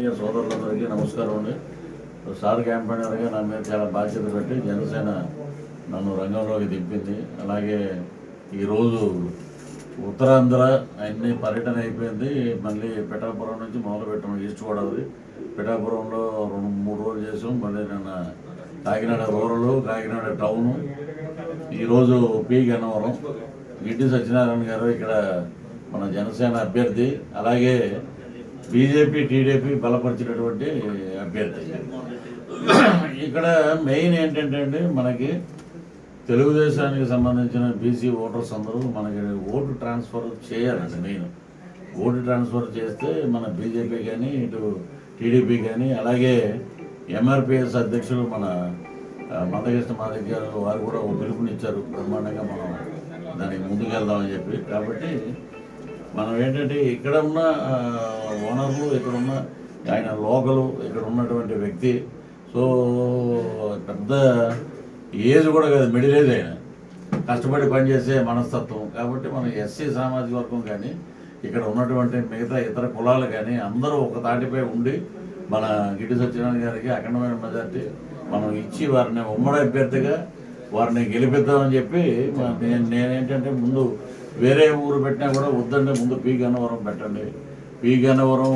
Media సోదరులందరికీ నమస్కారం అండి. స్టార్ క్యాంపెయినర్గా నా మీద చాలా బాధ్యత పెట్టి జనసేన నన్ను రంగంలోకి దింపింది. అలాగే ఈరోజు ఉత్తరాంధ్ర అన్ని పర్యటన అయిపోయింది. మళ్ళీ పిఠాపురం నుంచి మొదలు పెట్టాము. ఈస్ట్ గోదావరి పిఠాపురంలో 2-3 రోజులు చేసాం. మళ్ళీ నిన్న కాకినాడ రూరల్, కాకినాడ టౌను, ఈరోజు పి గన్నవరం. గిడ్డి సత్యనారాయణ గారు ఇక్కడ మన జనసేన అభ్యర్థి, అలాగే బీజేపీ టీడీపీ బలపరిచినటువంటి అభ్యర్థి. ఇక్కడ మెయిన్ ఏంటంటే అండి, మనకి తెలుగుదేశానికి సంబంధించిన బీసీ ఓటర్స్ అందరూ మనకి ఓటు ట్రాన్స్ఫర్ చేయాలండి. మెయిన్ ఓటు ట్రాన్స్ఫర్ చేస్తే మన బీజేపీ కానీ ఇటు టీడీపీ కానీ, అలాగే ఎంఆర్పిఎస్ అధ్యక్షులు మన మందకృష్ణ మాదిక్ గారు వారు కూడా పిలుపునిచ్చారు బ్రహ్మాండంగా మనం దానికి ముందుకెళ్దామని చెప్పి. కాబట్టి మనం ఏంటంటే ఇక్కడ ఉన్న ఓనర్లు, ఇక్కడ ఉన్న ఆయన లోకలు, ఇక్కడ ఉన్నటువంటి వ్యక్తి, సో పెద్ద ఏజ్ కూడా కాదు, మిడిల్ ఏజ్ ఆయన, కష్టపడి పనిచేసే మనస్తత్వం. కాబట్టి మన ఎస్సీ సామాజిక వర్గం కానీ ఇక్కడ ఉన్నటువంటి మిగతా ఇతర కులాలు కానీ అందరూ ఒక తాటిపై ఉండి మన గిడ్డి సత్యనారాయణ గారికి అఖండమైన మెజార్టీ మనం ఇచ్చి వారిని ఉమ్మడి అభ్యర్థిగా వారిని గెలిపిద్దామని చెప్పి నేనేంటంటే ముందు వేరే ఊరు పెట్టినా కూడా వద్దంటే ముందు పి గన్నవరం పెట్టండి. పి గన్నవరం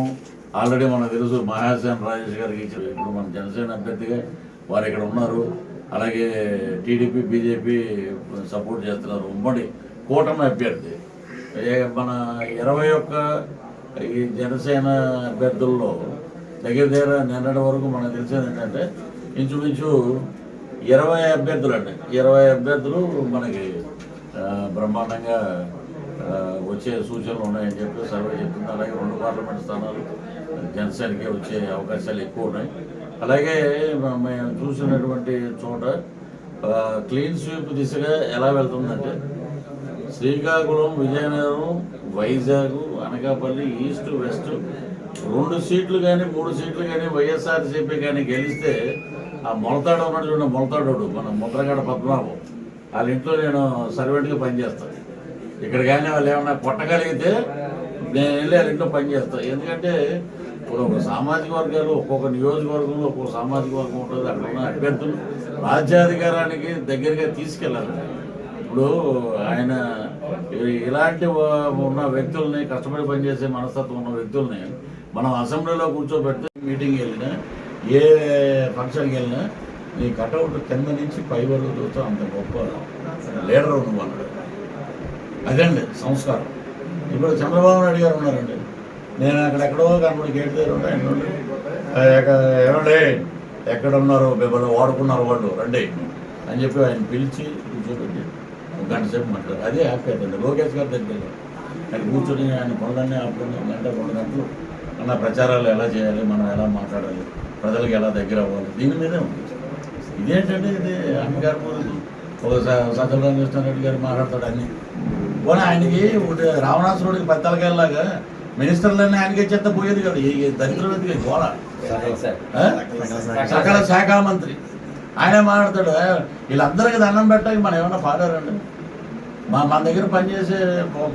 ఆల్రెడీ మనకు తెలుసు, మహాసేన రాజేష్ గారికి ఇచ్చారు. ఇప్పుడు మన జనసేన అభ్యర్థిగా వారు ఇక్కడ ఉన్నారు. అలాగే టీడీపీ బీజేపీ సపోర్ట్ చేస్తున్నారు. ఉమ్మడి కూటమి అభ్యర్థి మన 21 ఈ జనసేన అభ్యర్థుల్లో దగ్గర నిన్నటి వరకు మనకు తెలిసేది ఏంటంటే ఇంచుమించు 20 అభ్యర్థులు అండి. 20 అభ్యర్థులు మనకి బ్రహ్మాండంగా వచ్చే సూచనలు ఉన్నాయని చెప్పి సర్వే చెప్తుంది. అలాగే 2 పార్లమెంట్ స్థానాలు జనసేనకి వచ్చే అవకాశాలు ఎక్కువ ఉన్నాయి. అలాగే మేము చూసినటువంటి చోట క్లీన్ స్వీప్ దిశగా ఎలా వెళ్తుందంటే శ్రీకాకుళం, విజయనగరం, వైజాగ్, అనకాపల్లి, ఈస్ట్ వెస్ట్ 2 సీట్లు కానీ 3 సీట్లు కానీ వైఎస్ఆర్సీపీ కానీ గెలిస్తే ఆ మొలతాడు ఉన్నటువంటి మొలతాడు మన ముద్రగడ పద్మనాభం వాళ్ళ ఇంట్లో నేను సర్వెంట్గా పనిచేస్తాను. ఇక్కడ కానీ వాళ్ళు ఏమన్నా కొట్టగలిగితే నేను వెళ్ళి వాళ్ళ ఇంట్లో పనిచేస్తాను. ఎందుకంటే ఇప్పుడు ఒక సామాజిక వర్గాలు ఒక్కొక్క నియోజకవర్గంలో ఒక్కొక్క సామాజిక వర్గం ఉంటుంది. అక్కడ ఉన్న అభ్యర్థులు రాజ్యాధికారానికి దగ్గరగా తీసుకెళ్ళాలి. ఇప్పుడు ఆయన ఇలాంటి ఉన్న వ్యక్తుల్ని, కష్టపడి పనిచేసే మనస్తత్వం ఉన్న వ్యక్తుల్ని మనం అసెంబ్లీలో కూర్చోబెడితే, మీటింగ్కి వెళ్ళినా ఏ ఫంక్షన్కి వెళ్ళినా నీ కటౌట్ కింద నుంచి పై వరకు చూస్తూ అంత గొప్ప లీడర్ నువ్వు అన్నాడు. అదండి సంస్కారం. ఇప్పుడు చంద్రబాబు నాయుడు గారు ఉన్నారండి, నేను అక్కడెక్కడో కనబడి గేట్ దగ్గర ఉంటాను, ఏమండి ఎక్కడ ఉన్నారు, మిమ్మల్ని వాడుకున్నారు వాళ్ళు రండి అని చెప్పి ఆయన పిలిచి కూర్చోబెట్టి 1 గంట సేపు మాట్లాడారు. అదే హ్యాపీ అవుతుంది. లోకేష్ గారి దగ్గర ఆయన కూర్చొని ఆయన పనులన్నీ ఆపుకొని 1 గంట 2 గంటలు అన్న ప్రచారాలు ఎలా చేయాలి, మనం ఎలా మాట్లాడాలి, ప్రజలకు ఎలా దగ్గర అవ్వాలి, దీని మీదే ఉంది. ఇదేంటంటే ఇది అమ్మగారి గురించి ఒక సత్యనారాయణ గారు మాట్లాడతాడు అన్ని. పోనీ ఆయనకి రావణాసురుడికి పెద్దలకెళ్ళలాగా మినిస్టర్లన్నీ ఆయనకి చెత్త పోయేది కదా. ఈ దరిద్రం ఎందుకు గోళ, సకల శాఖ మంత్రి ఆయనే మాట్లాడతాడు. వీళ్ళందరికీ దండం పెట్టడానికి మనం ఏమన్నా పాడారండి? మన దగ్గర పనిచేసే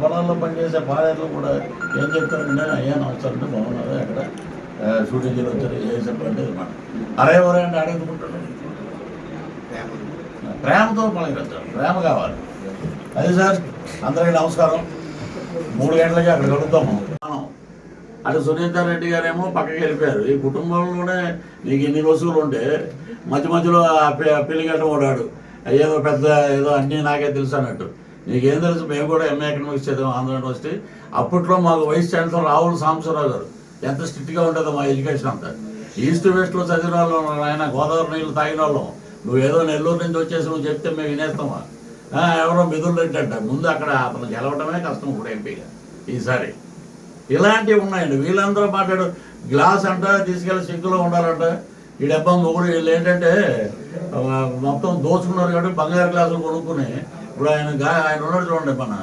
పొలాల్లో పనిచేసే పాలేర్లు కూడా ఏం చెప్తారంటే అయ్యా నమస్కారం బాగున్నారు, అక్కడ షూటింగ్లు వచ్చారు, ఏ చెప్పండి అనమాట. అరే ఎవరైనా అడుగుతుంటాడు, ప్రేమతో పలకరించాలి, ప్రేమ కావాలి. అది సార్ అందరికీ నమస్కారం. 3 గంటలకి అక్కడ కలుద్దాము. అటు సునీతా రెడ్డి గారేమో పక్కకి వెళ్ళిపోయారు. ఈ కుటుంబంలోనే నీకు ఇన్ని వస్తువులు ఉంటే మధ్య మధ్యలో పిల్లిగడ్డ ఓడాడు, ఏదో పెద్ద ఏదో అన్నీ నాకే తెలుసు అన్నట్టు. నీకేం తెలుసు? మేము కూడా ఎంఏ ఎకనామిక్స్ చదివాం ఆంధ్ర యూనివర్సిటీ. అప్పట్లో మాకు వైస్ ఛాన్సలర్ రావుల సాంబశివరావు గారు ఎంత స్ట్రిక్ట్గా ఉంటుందో మా ఎడ్యుకేషన్ అంతా. ఈస్ట్ వెస్ట్లో చదివిన వాళ్ళం, ఆయన గోదావరి నీళ్ళు తాగిన వాళ్ళం. నువ్వు ఏదో నెల్లూరు నుంచి వచ్చేసి నువ్వు చెప్తే మేము వినేస్తామా? ఎవరో మిదులు రెడ్డి అంట, ముందు అక్కడ అతను గెలవటమే కష్టం ఇప్పుడు ఎంపీగా ఈసారి. ఇలాంటివి ఉన్నాయండి. వీళ్ళందరూ మాట్లాడు గ్లాస్ అంట తీసుకెళ్ళి సింకులో ఉండాలంట. ఈ డబ్బా మొగుడు వీళ్ళు ఏంటంటే మొత్తం దోచుకున్నారు కాబట్టి బంగారు గ్లాసులు కొనుక్కుని ఇప్పుడు ఆయన ఉన్నాడు చూడండి, మన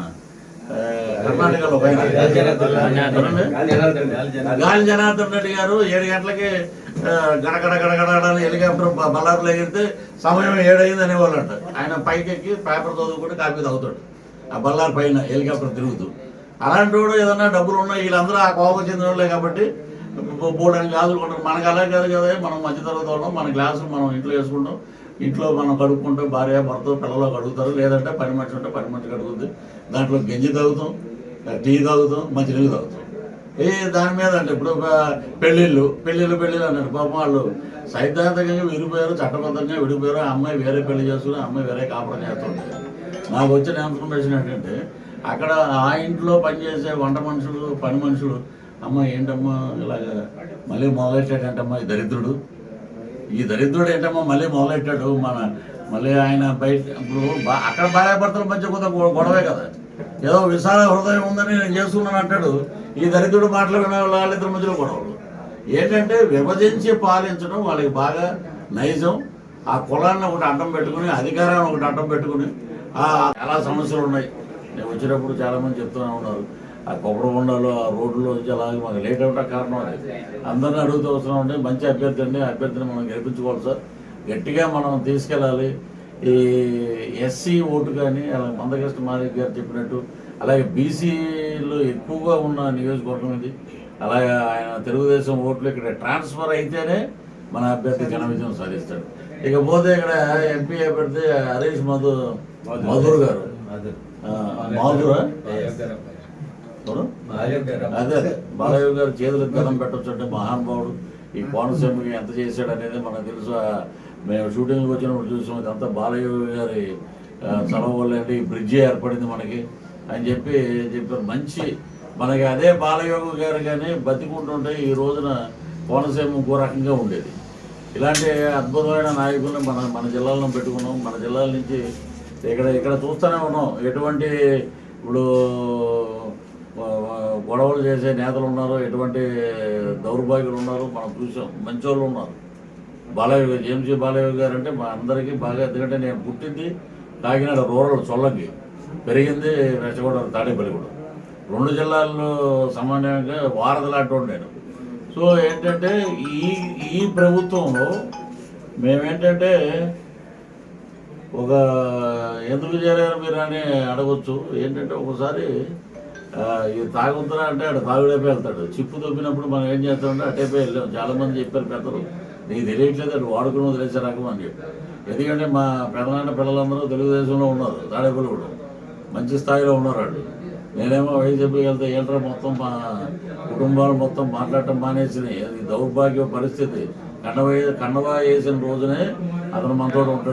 కర్ణాటకలో గాలి జనార్దన్ రెడ్డి గారు 7 గంటలకి గడగడ గడగడ హెలికాప్టర్ బల్లారులో ఎగిరితే సమయం 7 అయింది అనేవాళ్ళంట. ఆయన పైకి ఎక్కి పేపర్ చదువుకుంటే కాపీ తాగుతాడు ఆ బల్లారు పైన హెలికాప్టర్ తిరుగుతూ. అలాంటి వాడు ఏదన్నా డబ్బులు ఉన్నాయి, వీళ్ళందరూ ఆ కోపం చెందిన వాళ్ళే కాబట్టి బోర్డని గ్లాసులు కొంటారు. మనకు అలా కాదు కదా, మనం మధ్యతరగతి వాళ్ళం, మన గ్లాసులు మనం ఇంట్లో వేసుకుంటాం, ఇంట్లో మనం కడుక్కుంటాం, భార్య భర్త పిల్లలు కడుగుతారు, లేదంటే పని మనిషి ఉంటే పని మనిషి కడుగుద్ది. దాంట్లో గంజి తాగుతాం, టీ తాగుతాం, మంచినీళ్ళు తాగుతాం. దాని మీద అంటే ఇప్పుడు పెళ్ళిళ్ళు అన్నాడు. పాపం వాళ్ళు సైద్ధాంతికంగా విడిపోయారు, చట్టబద్ధంగా విడిపోయారు. ఆ అమ్మాయి వేరే పెళ్లి చేసుకుని ఆ అమ్మాయి వేరే కాపురం చేస్తుంది. నాకు వచ్చిన ఇన్ఫర్మేషన్ ఏంటంటే అక్కడ ఆ ఇంట్లో పనిచేసే వంట మనుషులు, పని మనుషులు, అమ్మ ఏంటమ్మా ఇలాగ మళ్ళీ మొదలెట్టాడంటమ్మా ఈ దరిద్రుడు ఏంటమ్మా మళ్ళీ మొదలెట్టాడు, మళ్ళీ ఆయన బయట ఇప్పుడు అక్కడ భార్యాభర్తల మధ్య కొంత గొడవే కదా, ఏదో విశాల హృదయం ఉందని నేను చేసుకున్నాను అంటాడు. ఈ దరిద్రుడు మాటలు వినే వాళ్ళిద్దరి మధ్యలో గొడవలు. ఏంటంటే విభజించి పాలించడం వాళ్ళకి బాగా నైజం. ఆ కులాన్ని ఒకటి అడ్డం పెట్టుకుని, అధికారాన్ని ఒకటి అడ్డం పెట్టుకుని చాలా సమస్యలు ఉన్నాయి. నేను వచ్చినప్పుడు చాలామంది చెప్తూనే ఉన్నారు, ఆ కొబ్బరి బొండాలు, ఆ రోడ్లో అలాగే మాకు లేట్ అవటం కారణం అది. అందరినీ అడుగుతూ వస్తున్నాం అంటే మంచి అభ్యర్థిని మనం గెలిపించుకోవాలి సార్, గట్టిగా మనం తీసుకెళ్ళాలి. ఈ ఎస్సీ ఓటు కానీ అలా మందకృష్ణ మాదిక్ గారు చెప్పినట్టు, అలాగే బీసీలు ఎక్కువగా ఉన్న నియోజకవర్గం ఇది. అలాగే ఆయన తెలుగుదేశం ఓట్లు ఇక్కడ ట్రాన్స్ఫర్ అయితేనే మన అభ్యర్థి ఘన విజయం సాధిస్తాడు. ఇకపోతే ఇక్కడ ఎంపీ అభ్యర్థి హరీష్ మధుర్ గారు, మాధురా అదే బాలయ్య గారు చేతులకు గతం పెట్టచ్చు అంటే మహానుభావుడు. ఈ కోనసీమకి ఎంత చేశాడు అనేది మనకు తెలుసు. మేము షూటింగ్కి వచ్చినప్పుడు చూసాం, ఇదంతా బాలయ్య గారి చలవ వల్ల అంటే ఈ బ్రిడ్జి ఏర్పడింది మనకి అని చెప్పారు. మంచి మనకి అదే బాలయ్య గారు కానీ బతికుంటుంటే ఈ రోజున కోనసీమ ఇంకో రకంగా ఉండేది. ఇలాంటి అద్భుతమైన నాయకుల్ని మన జిల్లాలో పెట్టుకున్నాం. మన జిల్లాల నుంచి ఇక్కడ చూస్తూనే ఉన్నాం ఎటువంటి ఇప్పుడు గొడవలు చేసే నేతలు ఉన్నారు, ఎటువంటి దౌర్భాగ్యులు ఉన్నారు మనం చూసాం. మంచి వాళ్ళు ఉన్నారు. జేఎంసీ బాలయ్య గారు అంటే మా అందరికీ బాగా, ఎందుకంటే నేను పుట్టింది కాకినాడ రూరల్ చొల్లకి, పెరిగింది రెచ్చగొండ తాడేపల్లిగూడెం, 2 జిల్లాల్లో సమానంగా వారధలాంటి నేను. సో ఏంటంటే ఈ ప్రభుత్వంలో మేమేంటంటే ఎందుకు చేరారు మీరు అని అడగచ్చు. ఏంటంటే ఒకసారి ఇది తాగుతున్నా అంటే అక్కడ తాగుడైపోయి వెళ్తాడు. చిప్పు దొబ్బినప్పుడు మనం ఏం చేస్తామంటే అటైపోయి వెళ్ళాం. చాలామంది చెప్పారు పెద్దలు, నీకు తెలియట్లేదు అటు వాడుకుని వదిలేసే రకం అని చెప్పి. ఎందుకంటే మా పెదనాన్న పిల్లలందరూ తెలుగుదేశంలో ఉన్నారు, తాడేపల్లిగూడెం మంచి స్థాయిలో ఉన్నారు వాళ్ళు. నేనేమో వైసీపీకి వెళ్తే ఏంట్రా మొత్తం మా కుటుంబాలు మొత్తం మాట్లాడటం మానేసినాయి. అది దౌర్భాగ్య పరిస్థితి. కండవా వేసిన రోజునే అతను మనతో ఉంటాడు.